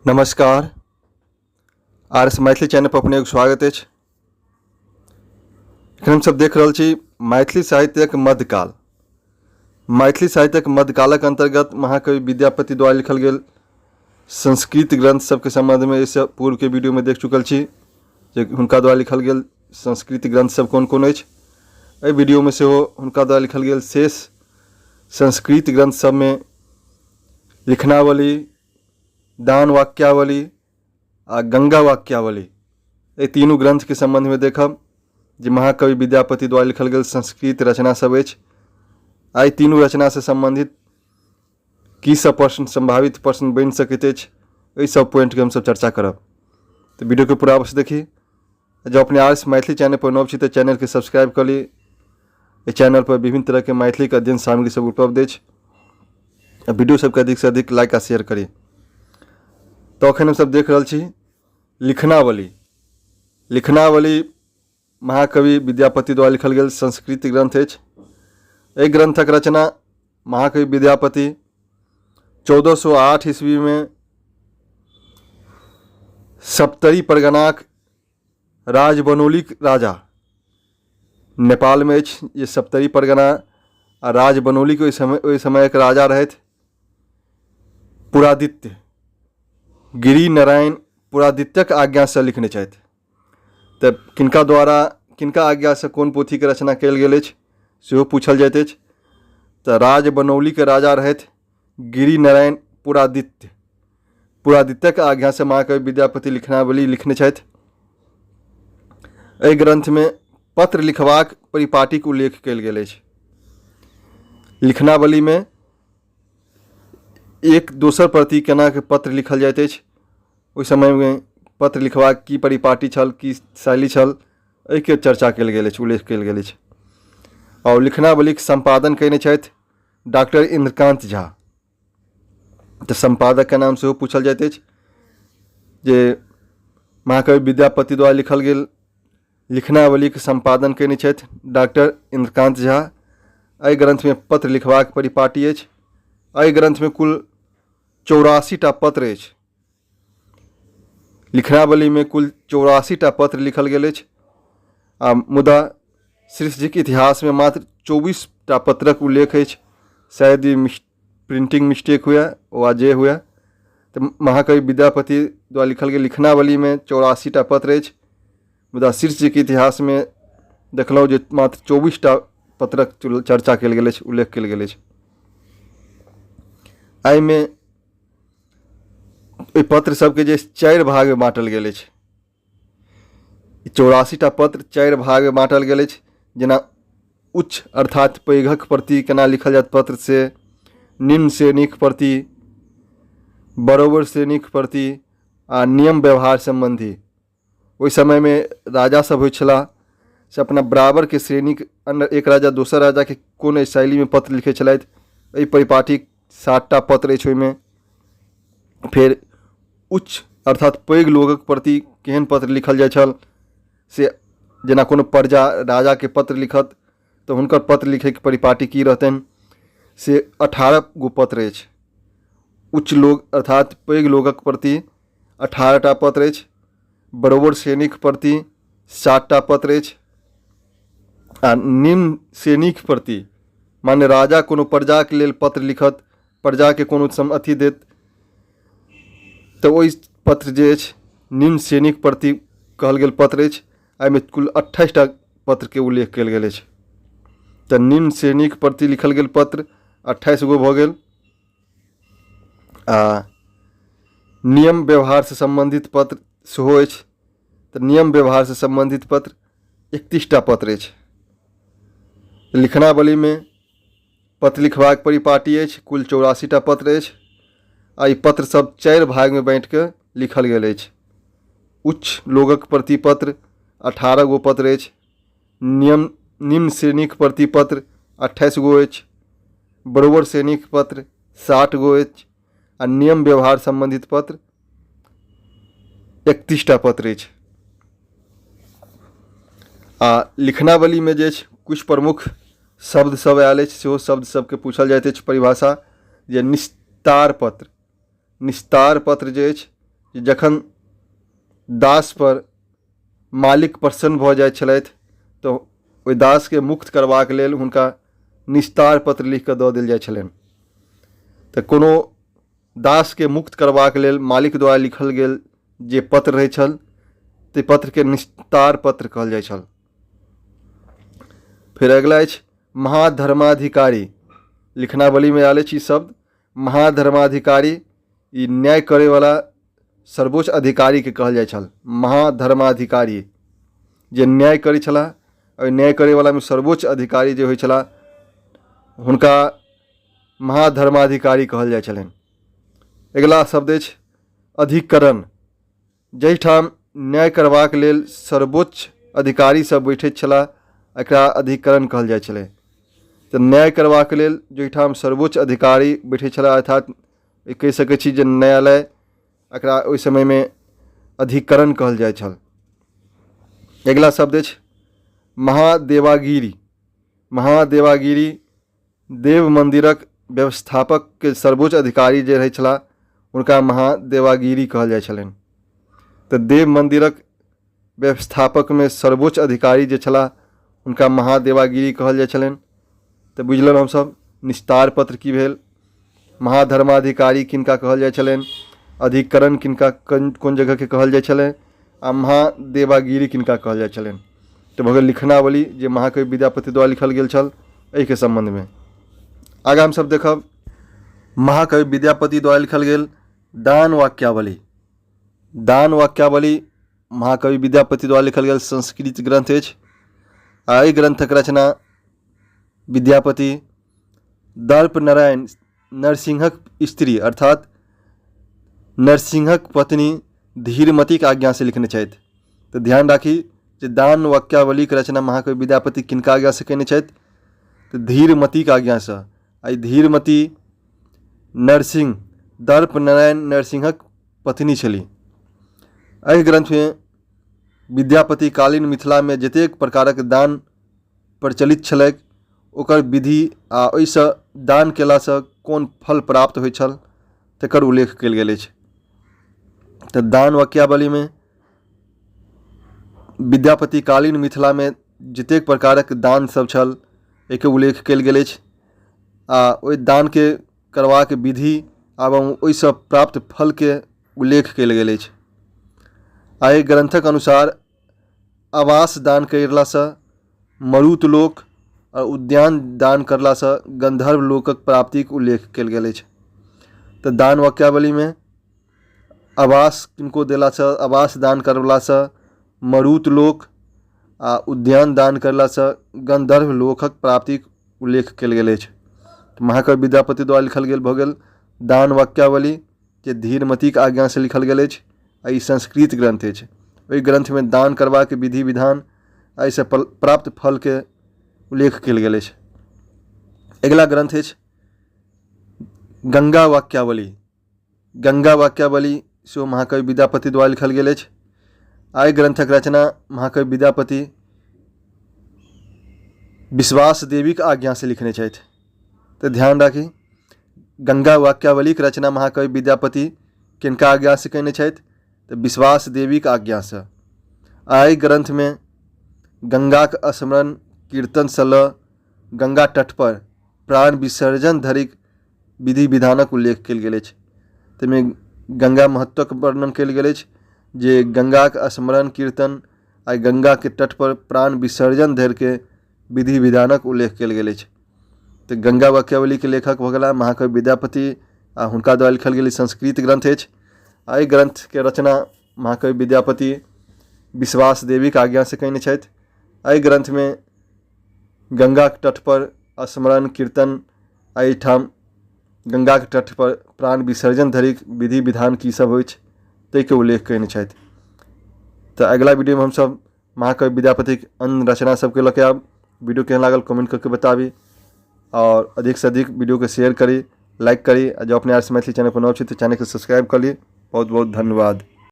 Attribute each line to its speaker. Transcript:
Speaker 1: नमस्कार। RS Maithili channel पर अपने स्वागत है। हम सब देख रहा छी मैथिली साहित्यक मध्यकाल। मैथिली साहित्यक मध्यकालक अंतर्गत महाकवि विद्यापति द्वारा लिखल गेल संस्कृत ग्रंथ सबके संबंध में इससे पूर्व के वीडियो में देख चुकल छी जे हुनका द्वारा लिखल गेल संस्कृत ग्रंथ सब कौन कौन अछि। एहि वीडियो में से हुनका द्वारा लिखल गेल शेष संस्कृत ग्रंथ सब में लिखनावली, दान वाक्यावली आ गंगा वाक्यावली ये तीनों ग्रंथ के संबंध में देखब जे महाकवि विद्यापति द्वारा लिखल गेल संस्कृत रचना सब अछि। आई तीनों रचना से संबंधित की सब प्रश्न संभावित प्रश्न बन सकते हैं, सब पॉइंट के हम सब चर्चा करब। तो वीडियो के पूरा अवश्य देखी। जब अपने आरएस मैथिली चैनल पर नव छी तो चैनल के सब्सक्राइब कर ली। इस चैनल पर विभिन्न तरह के मैथिली के अध्ययन सामग्री सब उपलब्ध है। वीडियो सबके अधिक से अधिक लाइक आ शेयर करी। तो अखन हम सब देख रहा छी लिखनावली। लिखनावली महाकवि विद्यापति द्वारा लिखल गेल संस्कृत ग्रंथ अछि। एहि ग्रंथक रचना महाकवि विद्यापति 1408 ईस्वी में सप्तरी परगनाक राजबनौलीक राजा नेपाल में अछि। ये सप्तरी परगना आ राजबनौली के ओहि समय एक राजा रहथि पुरादित्य। गिरि नारायण पुरादित्यक आज्ञा से लिखने छथि। तब किनका आज्ञा से कौन पोथी के रचना कयल गेल अछि सेहो पूछल जाइत अछि। तऽ राजबनौली के राजा रहथि गिरि नारायण पुरादित्य। पुरादित्यक आज्ञा से महाकवि विद्यापति लिखनावली लिखने छथि। एहि ग्रंथ में पत्र लिखबाक परिपाटीक उल्लेख कयल गेल अछि। लिखनावली में एक दोसर प्रति केना के पत्र लिखल जाइत अछि, ओहि समय में पत्र लिखबाक की परिपाटी छल, की शैली छल, एहि के चर्चा कयल गेल अछि, उल्लेख कयल गेल अछि। और लिखनावलीक संपादन कयने छथि डॉक्टर इंद्रकांत झा। तऽ संपादक के नाम सेहो पूछल जाइत अछि जे महाकवि विद्यापति द्वारा लिखल गेल लिखनावली के संपादन कयने छथि डॉक्टर इंद्रकांत झा। एहि ग्रंथ में पत्र लिखबाक परिपाटी अछि। एहि ग्रंथ में कुल 84टा पत्र अछि। लिखनावली में कुल 84टा पत्र लिखल गेल अछि। आ मुदा सृष्टिक इतिहास में मात्र 24टा पत्रक उल्लेख अछि। शायद ये प्रिंटिंग मिस्टेक हुआ वा जे हुआ। तो महाकवि विद्यापति द्वारा लिखल गेल लिखनावली में 84टा पत्र अछि। मुदा सृष्टिक इतिहास में देखलहुँ जे मात्र 24टा पत्रक चर्चा कयल गेल अछि, उल्लेख कयल गेल अछि। एहि में पत्र सबके जे 4 भाग में बाँटल गेल अछि। 84टा पत्र 4 भाग में बाँटल गेल अछि। जेना उच्च अर्थात पैघक प्रति केना लिखल जात पत्र से, निम्न श्रेणीक प्रति, बरोबर श्रेणीक प्रति आ नियम व्यवहार संबंधी। ओहि समय में राजा सब होइ छलाह से अपना बराबर के श्रेणी एक राजा दोसर राजा के कोन शैली में पत्र लिखे छलथि। एहि परिपाटी 7टा पत्र अछि। ओहिमे फिर उच्च अर्थात पैघ लोगक प्रति केहन पत्र लिखल जाइ छल से, जेना कोनो प्रजा राजा के पत्र लिखत तो हुनकर पत्र लिखे के परिपाटी की रहतनि से 18 गो पत्र अछि। उच्च लोग अर्थात पैघ लोगक प्रति 18टा पत्र अछि। बरोबर श्रेणीक प्रति 7टा पत्र अछि। आ निम्न श्रेणीक प्रति माने राजा कोनो प्रजा के लेल पत्र लिखत, प्रजा के कोनो अथी देत, तो ओहि पत्र जे अछि निम्न श्रेणीक प्रति कहल गेल पत्र अछि। एहिमे कुल 28टा पत्र के उल्लेख कयल गेल अछि। तऽ निम्न श्रेणीक प्रति लिखल गेल पत्र 28 गो भऽ गेल। आ नियम व्यवहार से संबंधित पत्र सेहो अछि। तऽ नियम व्यवहार से संबंधित पत्र 31टा पत्र अछि। लिखनावली में पत्र लिखबाक परिपाटी अछि। कुल 84टा पत्र अछि। आ ई पत्र सब 4 भाग में बाँटि के लिखल गेल अछि। उच्च लोगक प्रति पत्र 18 गो पत्र अछि। निम्न श्रेणीक प्रति पत्र 28 गो अछि। बरोबर श्रेणीक पत्र 60 गो अछि। आ नियम व्यवहार संबंधित पत्र 31टा पत्र अछि। आ लिखनावली में जे कुछ प्रमुख शब्द सब आयल अछि, सेहो शब्द सबके पूछल जाइत अछि परिभाषा। जे निस्तार पत्र जे अछि जे जखन दास पर मालिक प्रसन्न भऽ जाइत छलथि तऽ ओहि दास के मुक्त करबाक लेल हुनका निस्तार पत्र लिख कऽ दऽ देल जाइत छलनि। तऽ कोनो दास के मुक्त करबाक लेल मालिक द्वारा लिखल गेल जे पत्र रहै छल ताहि पत्र के निस्तार पत्र कहल जाइ छल। फिर अगला अछि महाधर्माधिकारी। लिखनावली में आयल अछि ई शब्द महाधर्माधिकारी। ई न्याय करे वाला सर्वोच्च अधिकारी के कहल जाइ छल। महाधर्माधिकारी जे न्याय करै छलाह, और न्याय करे वाला में सर्वोच्च अधिकारी जे होइ छलाह हुनका महाधर्माधिकारी कहल जाइ छलनि। अगला शब्द अछि अधिकरण। जाहिठाम न्याय करबाक लेल सर्वोच्च अधिकारी सब बैठैत छलाह एकरा अधिकरण कहल जाइ छलै। तऽ न्याय करबाक लेल जाहिठाम सर्वोच्च अधिकारी बैठे छलाह अर्थात कहि सकै छी जे न्यायालय, एकरा ओहि समय में अधिकरण कहल जाइ छल। अगला शब्द अछि महादेवागिरी। महादेवागिरी देव मंदिरक व्यवस्थापक के सर्वोच्च अधिकारी जे रहै छलाह हुनका महादेवागिरी कहल जाइ छलनि। तऽ देव मंदिरक व्यवस्थापक में सर्वोच्च अधिकारी जे छलाह हुनका महादेवागिरी कहल जाइ छलनि। तऽ बुझलहुँ हमसब निस्तार पत्र की भेल, महाधर्माधिकारी किनका कहल जाइ छलनि, अधिकरण किनका कोन जगह के कहल जाइ छलै, आ महादेवागिरी किनका कहल जाइ छलनि। तऽ भऽ गेल लिखनावली जे महाकवि विद्यापति द्वारा लिखल गेल छल एहि के संबंध में। आगा हमसब देखब महाकवि विद्यापति द्वारा लिखल गेल दान वाक्यावली। दान वाक्यावली महाकवि विद्यापति द्वारा लिखल गेल संस्कृत ग्रंथ अछि। एहि ग्रंथक रचना विद्यापति दर्प नारायण नरसिंहक स्त्री अर्थात नरसिंहक पत्नी धीरमती के आज्ञा से लिखने छथि। तो ध्यान राखी जे दान वाक्यावली के रचना महाकवि विद्यापति किनका आज्ञा से केने छथि तो धीरमती के आज्ञा से। आई धीरमती नरसिंह दर्प नारायण नरसिंहक पत्नी छली। एहि ग्रंथ में विद्यापति कालीन मिथिला में जतेक प्रकारक दान प्रचलित छलैक ओकर विधि आ ओहिसँ दान केलासँ कोन फल प्राप्त होइ छल तकर उल्लेख कयल गेल अछि। तऽ दान वाक्यावली में विद्यापति कालीन मिथिला में जतेक प्रकारक दान सब छल एके उल्लेख कयल गेल अछि आ ओहि दान के करबाक विधि एवं ओहिसँ प्राप्त फल के उल्लेख कयल गेल अछि। एहि ग्रंथक अनुसार आवास दान कयलासँ मरुत लोक और उद्यान दान करलासँ गंधर्व लोकक प्राप्तिक उल्लेख कयल गेल अछि। तऽ दान वाक्यावली में आवास किनको देलासँ, आवास दान करलासँ मरुत लोक आ उद्यान दान करलासँ गंधर्व लोकक प्राप्तिक उल्लेख कयल गेल अछि। महाकवि विद्यापति द्वारा लिखल गेल भऽ गेल दान वाक्यावली जे धीरमती के आज्ञा से लिखल गेल अछि। ई संस्कृत ग्रंथ अछि। ओहि ग्रंथ में दान करबाक विधि विधान एहिसँ प्राप्त फल के उल्लेख कयल गेल अछि। अगिला ग्रंथ अछि गंगा वाक्यावली। गंगा वाक्यावली सेहो महाकवि विद्यापति द्वारा लिखल गेल अछि। एहि ग्रंथक रचना महाकवि विद्यापति विश्वास देवी के आज्ञा से लिखने छथि। तो ध्यान राखी गंगा वाक्यावली के रचना महाकवि विद्यापति किनका आज्ञा से केने छथि तो विश्वास देवी के आज्ञा से। एहि ग्रंथ में गंगा के स्मरण कीर्तन सँ लऽ गंगा तट पर प्राण विसर्जन धरिक विधि विधानक उल्लेख कयल गेल अछि। ताहिमे गंगा महत्वक वर्णन कयल गेल अछि जे गंगा के स्मरण कीर्तन आ गंगा के तट पर प्राण विसर्जन धरि के विधि विधानक उल्लेख कयल गेल अछि। तो गंगा वाक्यावली के लेखक भऽ गेलाह महाकवि विद्यापति आ हुनका द्वारा लिखल गेल संस्कृत ग्रंथ अछि। एहि ग्रंथ के रचना महाकवि विद्यापति विश्वास देवी के आज्ञा से कयने छथि। एहि ग्रंथ में गंगा के तट पर स्मरण कीर्तन एहिठाम गंगा के तट पर प्राण विसर्जन धरिक विधि विधान की सब होइत ताहि के उल्लेख कयने छथि। तो अगला वीडियो में हम सब महाकवि विद्यापति के अन्य रचना सबके लऽ के आब। वीडियो केहन लागल कमेंट करके बताबी और अधिक से अधिक वीडियो के शेयर करी, लाइक करी। जो अपने आर मैथिली चैनल पर नव छी तो चैनल के सब्सक्राइब कर ली। बहुत बहुत धन्यवाद।